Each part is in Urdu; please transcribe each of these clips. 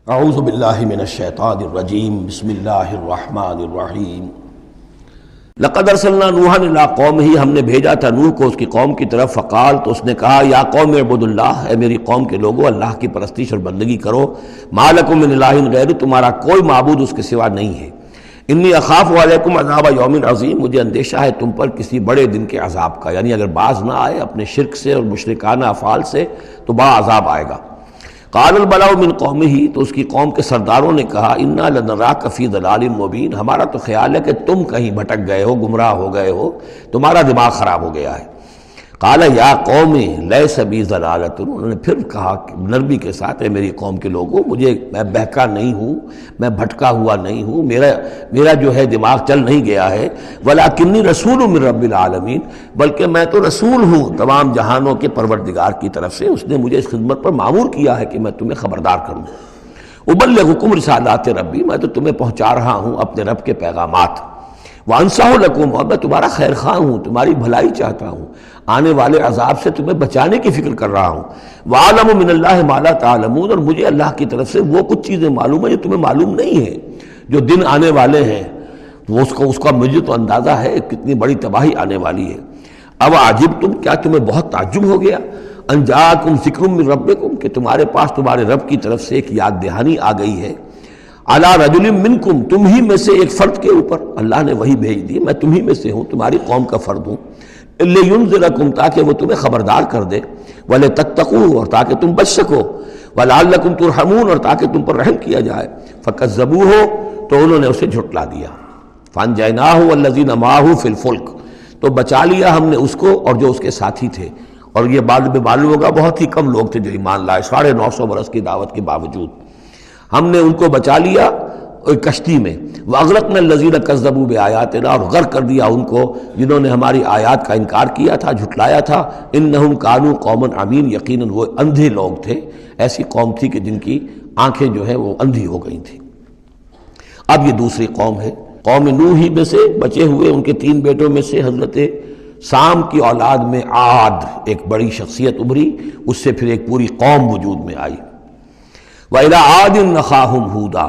اعوذ باللہ من الشیطان الرجیم بسم اللہ الرحمن الرحیم لقد ارسلنا نوحا الی قومہ، ہم نے بھیجا تھا نوح کو اس کی قوم کی طرف، فقال، تو اس نے کہا، یا قوم اعبدوا اللہ، اے میری قوم کے لوگو اللہ کی پرستش اور بندگی کرو، ما لکم من الہ غیر، تمہارا کوئی معبود اس کے سوا نہیں ہے، انی اخاف علیکم عذاب یوم عظیم، مجھے اندیشہ ہے تم پر کسی بڑے دن کے عذاب کا، یعنی اگر باز نہ آئے اپنے شرک سے اور مشرکانہ افعال سے تو بڑا عذاب آئے گا۔ قال الملأ من قومہ، تو اس کی قوم کے سرداروں نے کہا، انا لنراک فی ضلال مبین، ہمارا تو خیال ہے کہ تم کہیں بھٹک گئے ہو، گمراہ ہو گئے ہو، تمہارا دماغ خراب ہو گیا ہے۔ قال یا قوم لیس بی ضلالۃ، انہوں نے پھر کہا نرمی کے ساتھ، اے میری قوم کے لوگوں، میں بہکا نہیں ہوں، میں بھٹکا ہوا نہیں ہوں، میرا جو ہے دماغ چل نہیں گیا ہے، ولکنی رسول من رب العالمین، بلکہ میں تو رسول ہوں تمام جہانوں کے پروردگار کی طرف سے، اس نے مجھے اس خدمت پر مامور کیا ہے کہ میں تمہیں خبردار کروں۔ ابلغکم رسالات ربی، میں تو تمہیں پہنچا رہا ہوں اپنے رب کے پیغامات، وانصح لکم، اور میں تمہارا خیر خواہ ہوں، تمہاری بھلائی چاہتا ہوں، آنے والے عذاب سے تمہیں بچانے کی فکر کر رہا ہوں۔ وَأَعْلَمُ مِنَ اللَّهِ مَا لَا تَعْلَمُونَ، اور مجھے اللہ کی طرف سے وہ کچھ چیزیں معلوم ہیں جو تمہیں معلوم نہیں ہیں، جو دن آنے والے ہیں وہ اس کا مجھے تو اندازہ ہے کتنی بڑی تباہی آنے والی ہے۔ اب عجبتم، کیا تمہیں بہت تعجب ہو گیا، ان جاءکم ذکر من ربکم، کہ تمہارے پاس تمہارے رب کی طرف سے ایک یاد دہانی آ گئی ہے، علی رجل منکم، تم ہی میں سے ایک فرد کے اوپر اللہ نے وہی بھیج دی، میں تم ہی میں سے ہوں، تمہاری قوم کا فرد ہوں، لینذرکم، تاکہ وہ تمہیں خبردار کر دے، ولتتقوا، اور تاکہ تم بچ سکو، ولعلکم ترحمون، اور تاکہ تم پر رحم کیا جائے، فکذبوہ، تو انہوں نے اسے جھٹلا دیا، فانجیناہ والذین معہ فی الفلک، تو بچا لیا ہم نے اس کو اور جو اس کے ساتھی تھے، اور یہ بعد میں معلوم ہوگا بہت ہی کم لوگ تھے جو ایمان لائے، 950 برس کی دعوت کے باوجود ہم نے ان کو بچا لیا ایک کشتی میں، وَأَغْرَقْنَا الَّذِينَ كَذَّبُوا بِآيَاتِنَا، اور غرق کر دیا ان کو جنہوں نے ہماری آیات کا انکار کیا تھا، جھٹلایا تھا، إِنَّهُمْ كَانُوا قَوْمًا عَمِينَ، یقیناً وہ اندھے لوگ تھے، ایسی قوم تھی کہ جن کی آنکھیں جو ہیں وہ اندھی ہو گئی تھیں۔ اب یہ دوسری قوم ہے، قوم نوح ہی میں سے بچے ہوئے ان کے 3 بیٹوں میں سے حضرت سام کی اولاد میں عاد ایک بڑی شخصیت ابھری، اس سے پھر ایک پوری قوم وجود میں آئی۔ وَإِلَىٰ عَادٍ أَخَاهُمْ هُودًا،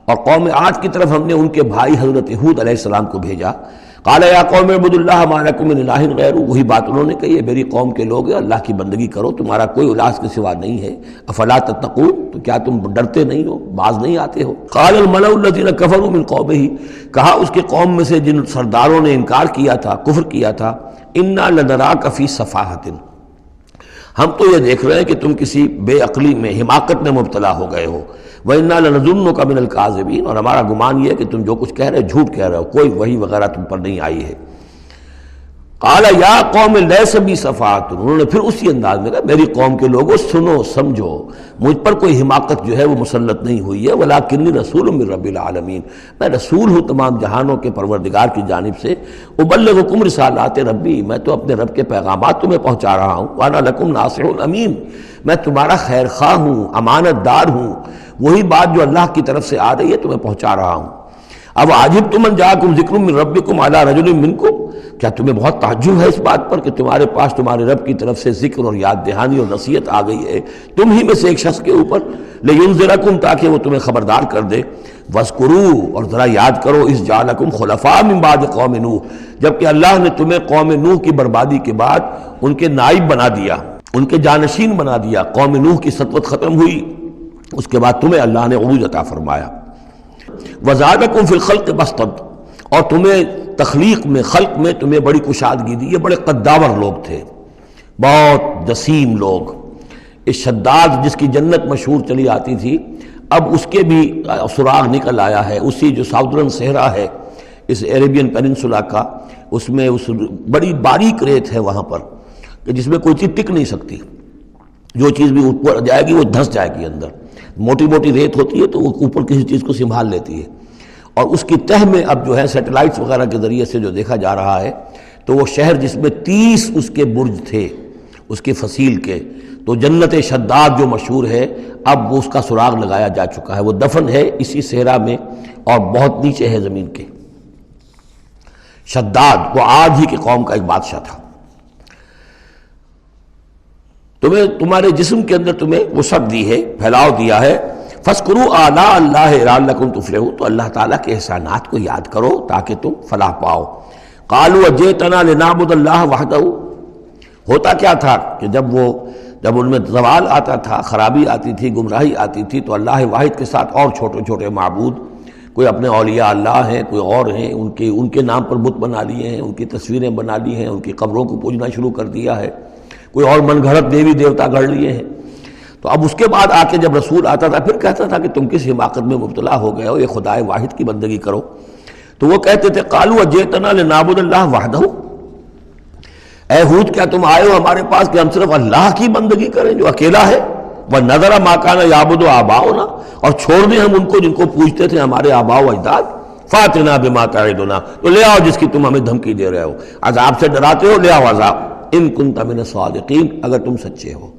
اور قوم عاد کی طرف ہم نے ان کے بھائی حضرت ہود علیہ السلام کو بھیجا، قال یا قوم اعبدوا اللہ ما لکم من الہ غیر، وہی بات انہوں نے کہی ہے، میری قوم کے لوگ اللہ کی بندگی کرو، تمہارا کوئی الہ کے سوا نہیں ہے، افلا تتقون، تو کیا تم ڈرتے نہیں ہو، باز نہیں آتے ہو۔ قال الملأ الذین کفروا من قومہ، کہا اس کے قوم میں سے جن سرداروں نے انکار کیا تھا، کفر کیا تھا، انا لنراک فی صفاحۃ، ہم تو یہ دیکھ رہے ہیں کہ تم کسی بے عقلی میں، حماقت میں مبتلا ہو گئے ہو، وَإِنَّا لَنَظُنُّكَ مِنَ الْكَاذِبِينَ، اور ہمارا گمان یہ ہے کہ تم جو کچھ کہہ رہے ہو جھوٹ کہہ رہے ہو، کوئی وحی وغیرہ تم پر نہیں آئی ہے۔ قال یا قوم لیس بی صفاحۃ، انہوں نے پھر اسی انداز میں کہا، میری قوم کے لوگوں سنو سمجھو، مجھ پر کوئی حماقت جو ہے وہ مسلط نہیں ہوئی ہے، ولکنی رسول من رب العالمین، میں رسول ہوں تمام جہانوں کے پروردگار کی جانب سے، ابلغکم رسالات ربی، میں تو اپنے رب کے پیغامات تمہیں پہنچا رہا ہوں، وانا لکم ناصح امین، میں تمہارا خیر خواہ ہوں، امانت دار ہوں، وہی بات جو اللہ کی طرف سے آ رہی ہے تمہیں پہنچا رہا ہوں۔ اب عجبتم ان جاءکم ذکر من ربکم علی رجل منکم، کیا تمہیں بہت تعجب ہے اس بات پر کہ تمہارے پاس تمہارے رب کی طرف سے ذکر اور یاد دہانی اور نصیحت آ گئی ہے تم ہی میں سے ایک شخص کے اوپر، لینذرکم، تاکہ وہ تمہیں خبردار کر دے، واذکروا، اور ذرا یاد کرو، اذ جعلکم خلفاء من بعد قوم نوح، جبکہ اللہ نے تمہیں قوم نوح کی بربادی کے بعد ان کے نائب بنا دیا، ان کے جانشین بنا دیا، قوم نوح کی سطوت ختم ہوئی، اس کے بعد تمہیں اللہ نے عروج عطا فرمایا۔ وزادکم فی الخلق بسطۃ، اور تمہیں تخلیق میں، خلق میں تمہیں بڑی کشادگی دی، یہ بڑے قداور لوگ تھے، بہت جسیم لوگ، اس شداد جس کی جنت مشہور چلی آتی تھی، اب اس کے بھی سراغ نکل آیا ہے، اسی جو ساؤدرن صحرا ہے اس عربین پیننسولا کا، اس میں اس بڑی باریک ریت ہے وہاں پر کہ جس میں کوئی چیز ٹک نہیں سکتی، جو چیز بھی اوپر جائے گی وہ دھنس جائے گی اندر، موٹی موٹی ریت ہوتی ہے تو وہ اوپر کسی چیز کو سنبھال لیتی ہے، اور اس کی تہ میں اب جو ہے سیٹلائٹس وغیرہ کے ذریعے سے جو دیکھا جا رہا ہے، تو وہ شہر جس میں 30 اس کے برج تھے اس کے فصیل کے، تو جنت شداد جو مشہور ہے اب وہ اس کا سراغ لگایا جا چکا ہے، وہ دفن ہے اسی صحرا میں اور بہت نیچے ہے زمین کے۔ شداد وہ عاد ہی کی قوم کا ایک بادشاہ تھا۔ تمہیں تمہارے جسم کے اندر تمہیں وسعت دی ہے، پھیلاؤ دیا ہے، فَاذْكُرُوا آلَاءَ اللَّهِ لَعَلَّكُمْ تُفْلِحُونَ، تو اللہ تعالیٰ کے احسانات کو یاد کرو تاکہ تم فلاح پاؤ۔ قَالُوا أَجِئْتَنَا لِنَعْبُدَ اللَّهَ وَحْدَهُ، ہوتا کیا تھا کہ جب ان میں زوال آتا تھا، خرابی آتی تھی، گمراہی آتی تھی، تو اللہ واحد کے ساتھ اور چھوٹے چھوٹے معبود، کوئی اپنے اولیاء اللہ ہیں، کوئی اور ہیں، ان کے نام پر بت بنا لیے ہیں، ان کی تصویریں بنا لی ہیں، ان کی قبروں کو پوجنا شروع کر دیا ہے، کوئی اور من گھڑت دیوی دیوتا گھڑ لیے ہیں۔ تو اب اس کے بعد آ کے جب رسول آتا تھا پھر کہتا تھا کہ تم کس حماقت میں مبتلا ہو گئے ہو، یہ خدائے واحد کی بندگی کرو۔ تو وہ کہتے تھے قالوا اجئتنا لنعبد اللہ وحدہ، اے ہود کیا تم آئے ہو ہمارے پاس کہ ہم صرف اللہ کی بندگی کریں جو اکیلا ہے، وَنَذَرَ مَا كَانَ يَعْبُدُ آبَاؤُنَا، اور چھوڑ دیں ہم ان کو جن کو پوجتے تھے ہمارے آباء و اجداد۔ فَأْتِنَا بِمَا تَعِدُنَا، تو لے آؤ جس کی تم ہمیں دھمکی دے رہے ہو، عذاب سے ڈراتے ہو، لے آؤ عذاب، ان كنت من الصادقین، اگر تم سچے ہو۔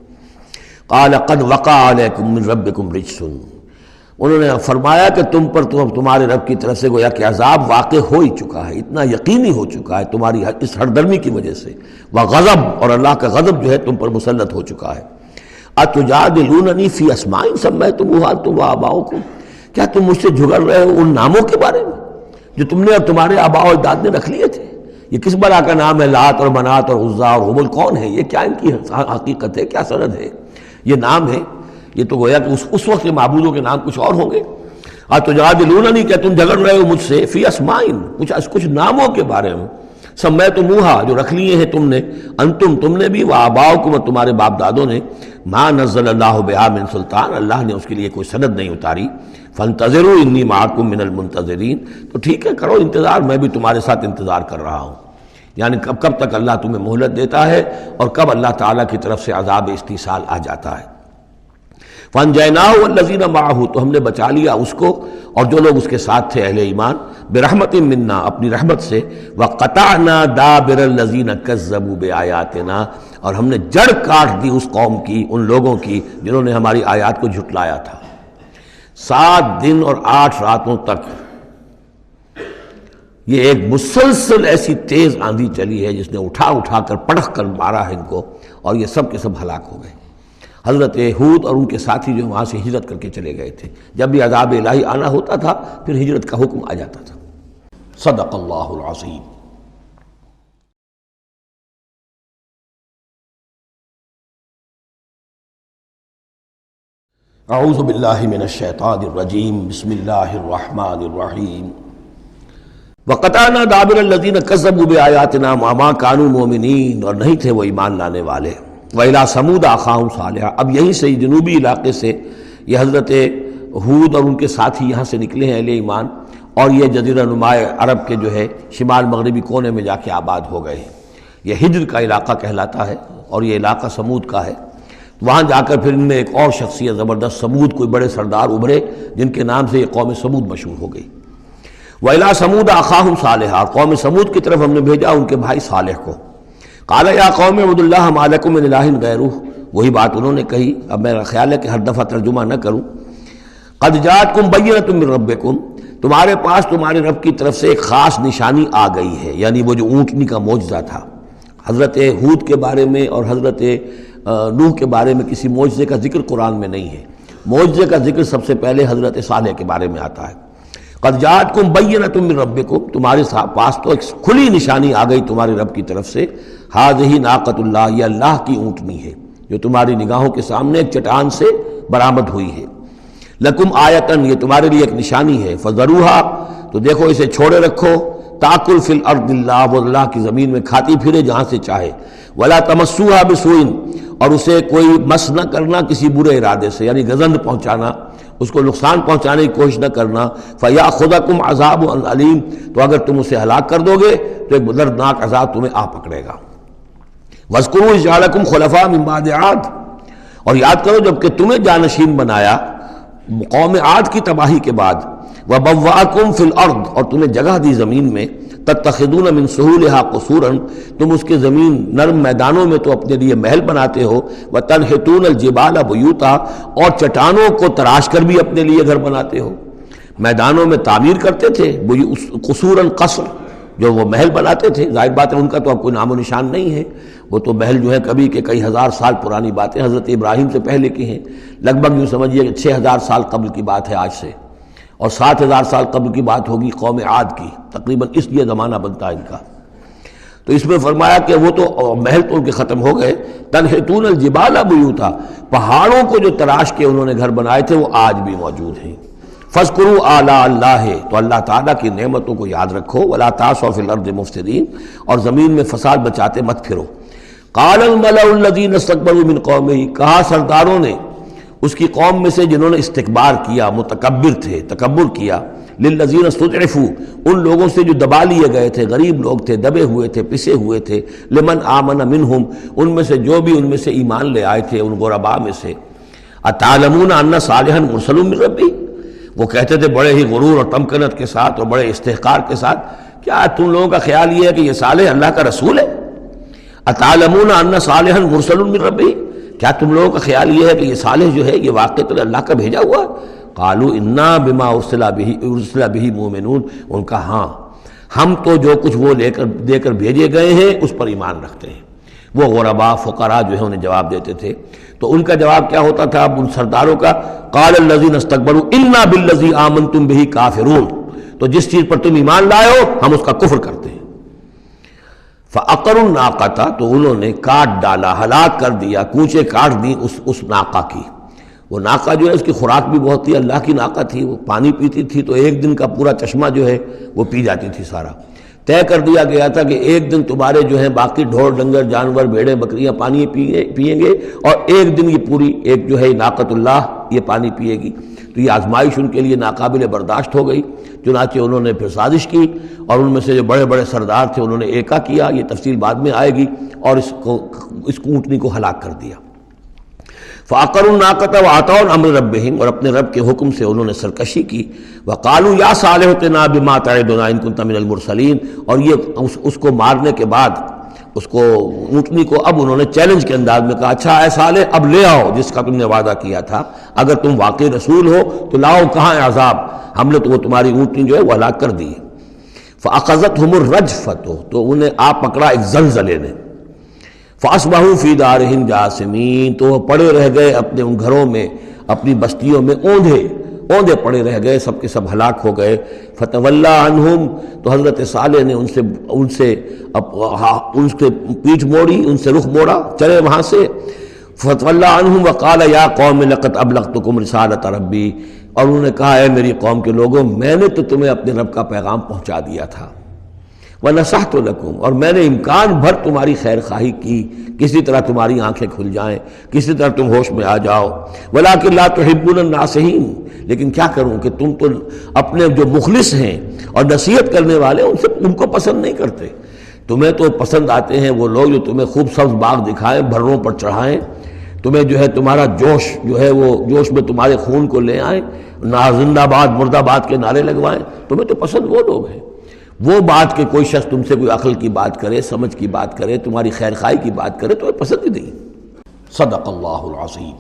قال قد وقع علیکم من ربکم رجس، انہوں نے فرمایا کہ تم پر تمہارے رب کی طرف سے گویا کہ عذاب واقع ہو ہی چکا ہے، اتنا یقینی ہو چکا ہے تمہاری اس ہردرمی کی وجہ سے، وغضب، اور اللہ کا غضب جو ہے تم پر مسلط ہو چکا ہے۔ اتجادلوننی فی اسماء سمیتموہا انتم وآباؤکم، کیا تم مجھ سے جھگڑ رہے ہو ان ناموں کے بارے میں جو تم نے اور تمہارے آباء و اجداد نے رکھ لیے تھے؟ یہ کس بلا کا نام ہے؟ لات اور منات اور عزا اور ہبل کون ہے یہ؟ کیا ان کی حقیقت ہے؟ کیا سند ہے؟ یہ نام ہے، یہ تو گویا کہ اس وقت کے معبودوں کے نام کچھ اور ہوں گے۔ اتجادلوننی، کیا تم جھگڑ رہے ہو مجھ سے فی اسماء، کچھ ناموں کے بارے میں، سمیتموہا، جو رکھ لیے ہیں تم نے، انتم، تم نے بھی، وآباؤکم، اور تمہارے باپ دادوں نے، ما نزل اللہ بہا من سلطان، اللہ نے اس کے لیے کوئی سند نہیں اتاری۔ فانتظروا انی معکم من المنتظرین، تو ٹھیک ہے کرو انتظار، میں بھی تمہارے ساتھ انتظار کر رہا ہوں، یعنی کب تک اللہ تمہیں مہلت دیتا ہے اور کب اللہ تعالیٰ کی طرف سے عذاب استیصال آ جاتا ہے۔ فانجیناہ والذین معہ، تو ہم نے بچا لیا اس کو اور جو لوگ اس کے ساتھ تھے اہل ایمان، برحمت منا، اپنی رحمت سے، وقطعنا دابر الذین کذبوا بآیاتنا، اور ہم نے جڑ کاٹ دی اس قوم کی، ان لوگوں کی جنہوں نے ہماری آیات کو جھٹلایا تھا۔ 7 دن اور 8 راتوں تک یہ ایک مسلسل ایسی تیز آندھی چلی ہے جس نے اٹھا کر پٹخ کر مارا ہے ان کو، اور یہ سب کے سب ہلاک ہو گئے۔ حضرت ہود اور ان کے ساتھی جو وہاں سے ہجرت کر کے چلے گئے تھے، جب بھی عذاب الہی آنا ہوتا تھا پھر ہجرت کا حکم آ جاتا تھا۔ صدق اللہ العظیم۔ اعوذ باللہ من الشیطان الرجیم، بسم اللہ الرحمن الرحیم۔ وقطعنا دابر الذین کذبوا بآیاتنا وما کانوا مؤمنین، اور نہیں تھے وہ ایمان لانے والے۔ وإلی ثمود اخاہم صالحا، اب یہیں سے جنوبی علاقے سے یہ حضرت ہود اور ان کے ساتھی یہاں سے نکلے ہیں اہل ایمان، اور یہ جزیرہ نما عرب کے جو ہے شمال مغربی کونے میں جا کے آباد ہو گئے ہیں۔ یہ ہجر کا علاقہ کہلاتا ہے اور یہ علاقہ سمود کا ہے۔ وہاں جا کر پھر ان میں ایک اور شخصیت زبردست سمود، کوئی بڑے سردار ابھرے جن کے نام سے یہ قوم سمود مشہور ہو گئی۔ وإلی ثمود اخاہم صالحا، قوم سمود کی طرف ہم نے بھیجا ان کے بھائی صالح کو۔ قال یا قوم اعبدوا اللہ ما لکم من الہ غیرہ، وہی بات انہوں نے کہی، اب میرا خیال ہے کہ ہر دفعہ ترجمہ نہ کروں۔ قد جاءتکم بینۃ من ربکم، تمہارے پاس تمہارے رب کی طرف سے ایک خاص نشانی آ گئی ہے، یعنی وہ جو اونٹنی کا معجزہ تھا۔ حضرت ہود کے بارے میں اور حضرت نوح کے بارے میں کسی معجزے کا ذکر قرآن میں نہیں ہے، معجزے کا ذکر سب سے پہلے حضرت صالح کے بارے میں آتا ہے۔ قد جاءتکم بینۃ من ربکم، تمہارے پاس تو ایک کھلی نشانی آ گئی تمہارے رب کی طرف سے۔ ھذہ ناقۃ اللہ، یہ اللہ کی اونٹنی ہے جو تمہاری نگاہوں کے سامنے ایک چٹان سے برآمد ہوئی ہے۔ لکم آیتن، یہ تمہارے لیے ایک نشانی ہے۔ فذروھا، تو دیکھو اسے چھوڑے رکھو۔ تاکل فی الارض اللہ، وہ اللہ کی زمین میں کھاتی پھرے جہاں سے چاہے۔ ولا تمسوھا بسوء، اور اسے کوئی مس نہ کرنا کسی برے ارادے سے، یعنی گزند پہنچانا، اس کو نقصان پہنچانے کی کوشش نہ کرنا۔ فیاخذکم عذاب علیم، تو اگر تم اسے ہلاک کر دو گے تو ایک دردناک عذاب تمہیں آ پکڑے گا۔ واذکروا اذ جعلکم خلفاء من بعد عاد، اور یاد کرو جب کہ تمہیں جانشین بنایا قوم عاد کی تباہی کے بعد۔ وبوأکم فی الارض، اور تمہیں جگہ دی زمین میں۔ تتخذون من سہولہا قصورا، تم اس کے زمین نرم میدانوں میں تو اپنے لیے محل بناتے ہو۔ وتنحتون الجبال بیوتا، اور چٹانوں کو تراش کر بھی اپنے لیے گھر بناتے ہو۔ میدانوں میں تعمیر کرتے تھے قصورا، قصر جو وہ محل بناتے تھے، ظاہر بات ہے ان کا تو اب کوئی نام و نشان نہیں ہے، وہ تو محل جو ہے کبھی کہ کئی ہزار سال پرانی باتیں حضرت ابراہیم سے پہلے کی ہیں، لگ بھگ یوں سمجھیے کہ 6000 سال قبل کی بات ہے آج سے، اور 7000 سال قبل کی بات ہوگی قوم عاد کی، تقریباً اس لیے زمانہ بنتا ہے ان کا۔ تو اس میں فرمایا کہ وہ تو محل تو ان کے ختم ہو گئے، تنحتون الجبال بیوتا، پہاڑوں کو جو تراش کے انہوں نے گھر بنائے تھے وہ آج بھی موجود ہیں۔ فاذکروا آلاء اللہ، تو اللہ تعالیٰ کی نعمتوں کو یاد رکھو، ولا تعثوا فی الارض مفسدین، اور زمین میں فساد بچاتے مت پھرو۔ قال الملأ الذین استکبروا من قومہ، کہا سرداروں نے اس کی قوم میں سے جنہوں نے استکبار کیا، متکبر تھے، تکبر کیا، للذین استضعفوا، ان لوگوں سے جو دبا لیے گئے تھے، غریب لوگ تھے، دبے ہوئے تھے، پسے ہوئے تھے، لمن آمن منہم، ان میں سے جو بھی ان میں سے ایمان لے آئے تھے ان غرباء میں سے، اتعلمون ان صالحا مرسل من ربی، وہ کہتے تھے بڑے ہی غرور اور تمکنت کے ساتھ اور بڑے استحقار کے ساتھ، کیا تم لوگوں کا خیال یہ ہے کہ یہ صالح اللہ کا رسول ہے؟ اتعلمون ان صالحا مرسل من ربی، کیا تم لوگوں کا خیال یہ ہے کہ یہ صالح جو ہے یہ واقعی اللہ کا بھیجا ہوا ہے؟ قالوا انا بما ارسل به مؤمنون، ان کا ہاں ہم تو جو کچھ وہ دے کر بھیجے گئے ہیں اس پر ایمان رکھتے ہیں۔ وہ غرباء فقراء جو ہے انہیں جواب دیتے تھے، تو ان کا جواب کیا ہوتا تھا اب ان سرداروں کا؟ قال الذین استکبروا انا بالذی آمنتم به کافرون، تو جس چیز پر تم ایمان لائے ہو ہم اس کا کفر کرتے ہیں۔ فعقروا الناقۃ، تو انہوں نے کاٹ ڈالا، ہلاک کر دیا، کوچے کاٹ دی اس ناقہ کی۔ وہ ناقہ جو ہے اس کی خوراک بھی بہت تھی، اللہ کی ناقہ تھی، وہ پانی پیتی تھی تو ایک دن کا پورا چشمہ جو ہے وہ پی جاتی تھی سارا۔ طے کر دیا گیا تھا کہ ایک دن تمہارے جو ہیں باقی ڈھور ڈنگر جانور بھیڑیں بکریاں پانی پئیں گے، اور ایک دن یہ پوری ایک جو ہے ناقۃ اللہ یہ پانی پیے گی۔ تو یہ آزمائش ان کے لیے ناقابل برداشت ہو گئی، چنانچہ انہوں نے پھر سازش کی، اور ان میں سے جو بڑے بڑے سردار تھے انہوں نے ایکا کیا، یہ تفصیل بعد میں آئے گی، اور اس اونٹنی کو ہلاک کر دیا۔ فعقروا الناقۃ وعتوا عن امر ربہم، اور اپنے رب کے حکم سے انہوں نے سرکشی کی۔ وقالوا یا صالح ائتنا بما تعدنا ان كنت من المرسلین، اور یہ اس کو مارنے کے بعد اس کو اونٹنی کو اب انہوں نے چیلنج کے انداز میں کہا، اچھا اے صالح اب لے آؤ جس کا تم نے وعدہ کیا تھا، اگر تم واقعی رسول ہو تو لاؤ، کہاں ہے عذاب؟ ہم نے تو وہ تمہاری اونٹنی جو ہے وہ ہلاک کر دی۔ فاخذتهم الرجفۃ، تو انہیں آ پکڑا ایک زلزلے نے۔ فاصبحوا فی دارہم جاثمین، تو وہ پڑے رہ گئے اپنے ان گھروں میں، اپنی بستیوں میں اوندھے پڑے رہ گئے، سب کے سب ہلاک ہو گئے۔ فتولی عنہم، تو حضرت صالح نے ان سے پیٹھ موڑی، ان سے رخ موڑا، چلے وہاں سے۔ فتولی عنہم وقال یا قوم لقد ابلغتکم رسالۃ ربی، اور انہوں نے کہا اے میری قوم کے لوگوں، میں نے تو تمہیں اپنے رب کا پیغام پہنچا دیا تھا، وَنَصَحْتُ لَكُمْ، اور میں نے امکان بھر تمہاری خیر خواہی کی، کسی طرح تمہاری آنکھیں کھل جائیں، کسی طرح تم ہوش میں آ جاؤ، وَلَٰكِن لَا تُحِبُّونَ النَّاصِحِينَ، لیکن کیا کروں کہ تم تو اپنے جو مخلص ہیں اور نصیحت کرنے والے ان کو پسند نہیں کرتے۔ تمہیں تو پسند آتے ہیں وہ لوگ جو تمہیں خوب سبز باغ دکھائیں، بھروں پر چڑھائیں، تمہیں جو ہے تمہارا جوش جو ہے وہ جوش میں تمہارے خون کو لے آئیں، زندہ باد مرد آباد کے نعرے لگوائیں، تمہیں تو پسند وہ لوگ ہیں۔ وہ بات کہ کوئی شخص تم سے کوئی عقل کی بات کرے، سمجھ کی بات کرے، تمہاری خیر خواہی کی بات کرے، تو پسند ہی نہیں۔ صدق اللہ العظیم۔